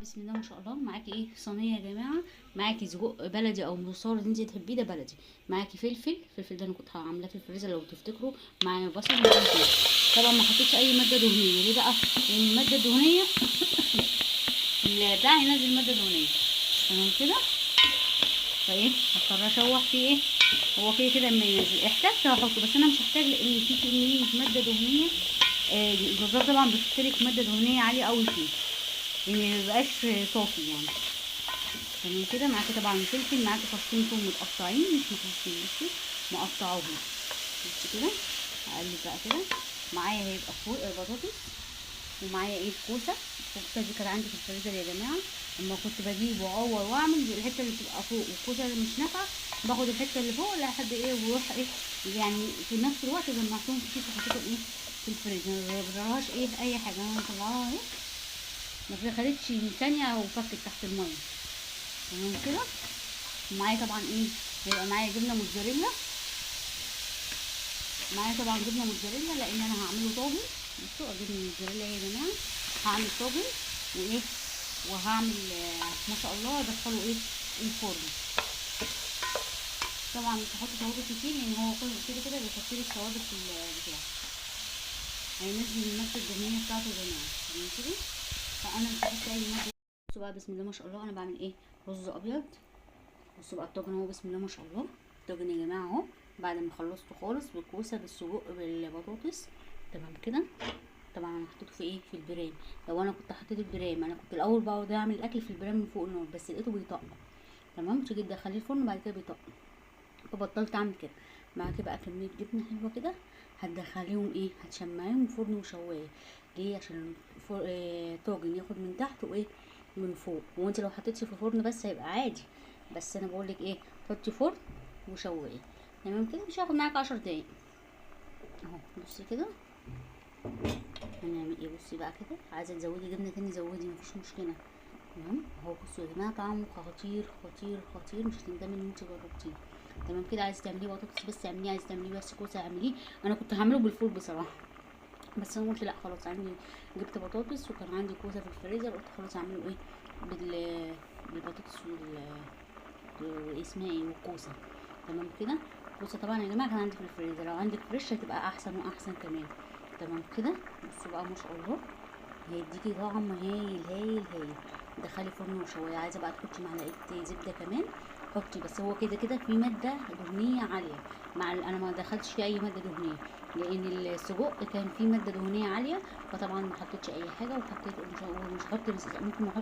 بسم الله ما شاء الله. معاكي ايه صينيه يا جماعه؟ معاكي سجق بلدي او مصور اللي انت تحبيه، ده بلدي. معاكي فلفل ده انا كنت عاملاه في الفريزر لو تفتكروا. معايا بصل ومعايا توم. طبعا ما حطيتش اي ماده دهنيه. ليه بقى؟ لان الماده الدهنيه ده هينزل ماده دهنيه. تمام كده. فايه هضطر اشوح فيه ايه. هو كده كده اما ينزل احتاجت هحطه، بس انا مش هحتاج لان في كميه ماده دهنيه. الجزار طبعا بيحط ماده دهنيه عاليه قوي فيه، لان ميبقاش صافي يعني. تمام كده. معاكي طبعا فلفل، معاكي فصين توم متقطعين مش مفروشين، بصي مقطعوهم. بصي كده. هقلب بقى كده. معايا هيبقى فوق بطاطس، ومعايا ايه كوسه. الكوسه دي كانت عندي في الفريزر يا جماعه. اما كنت بجيب واعور واعمل الحته اللي بتبقى فوق والكوسه اللي مش نافعه، باخد الحته اللي فوق لحد ايه واروح ايه، يعني في نفس الوقت جمعتهم في كيس وحطيتهم ايه في الفريزر. ما بجربهاش ايه اي حاجه، انا مطلعاها اهي ما خدتش ثانيه وفكت تحت الميه. تمام كده. معايا طبعا ايه، هيبقى معايا جبنه موتزاريلا. معايا طبعا جبنه موتزاريلا لان انا هعمله طاجن. بصوا جبنه موتزاريلا يا جماعه. هعمل طاجن وايه، وهعمل ما شاء الله ادخله ايه الفرن. طبعا مش هحط توابل كتير لان هو كده كده بيحط لي التوابل في البتاع، هينزل الماده الدهنيه بتاعته يا جماعه. تمام كده. فانا مش هحط اي ماده. بصوا بقى بسم الله ما شاء الله انا بعمل ايه، رز ابيض. بصوا بقى الطاجن اهو بسم الله ما شاء الله. الطاجن يا جماعه اهو بعد ما خلصته خالص بالكوسه بالسجق بالبطاطس. تمام كده. طبعا انا حطيته في ايه في البرام. لو انا كنت حطيت البرام، انا كنت الاول بقعد اعمل الاكل في البرام من فوق النار، بس لقيته بيطق. تمام. تيجي تدخليه الفرن بعد كده بيطق، فبطلت اعمل كده. معاكي بقى كميه جبنه حلوه كده، هتدخليهم ايه، هتشمعيهم فرن وشوايه. ليه؟ عشان طاجن ياخد من تحت وايه من فوق. وانت لو حطيتي في فرن بس هيبقى عادي، بس انا بقولك ايه، حطي فرن وشوايه. تمام كده. مش هياخد معاك 10 دقايق اهو. بصي كده هنعمل ايه. بصي بقى كده، عايزه تزودي جبنه تاني زودي مفيش مشكله. تمام اهو. بصوا يا جماعه طعمه خطير خطير خطير، مش هتندمي ان انت جربتيه. تمام كده. عايزه تعمليه بطاطس بس اعمليه، عايزه تعمليه بس كوسه اعمليه. انا كنت هعمله بالفول بصراحه، بس انا قلت لا خلاص، عندي جبت بطاطس وكان عندي كوسه في الفريزر، قلت خلاص اعمله ايه بالبطاطس واسمها ايه والكوسه. تمام كده. الكوسه طبعا يا جماعه كان عندي في الفريزر، لو عندك فريش هتبقى احسن واحسن كمان. تمام كده. بصوا بقى ما شاء الله هيديكي طعم هايل هايل هايل. دخلي فرن وشوايه. عايزه بقى تحطي معلقه زبده كمان حطي، بس هو كده كده في ماده دهنيه عاليه. انا ما دخلتش فيه اي ماده دهنيه لان السجق كان فيه ماده دهنيه عاليه، فطبعا ما حطيتش اي حاجه. وحطيت مش هحط، ممكن ما احط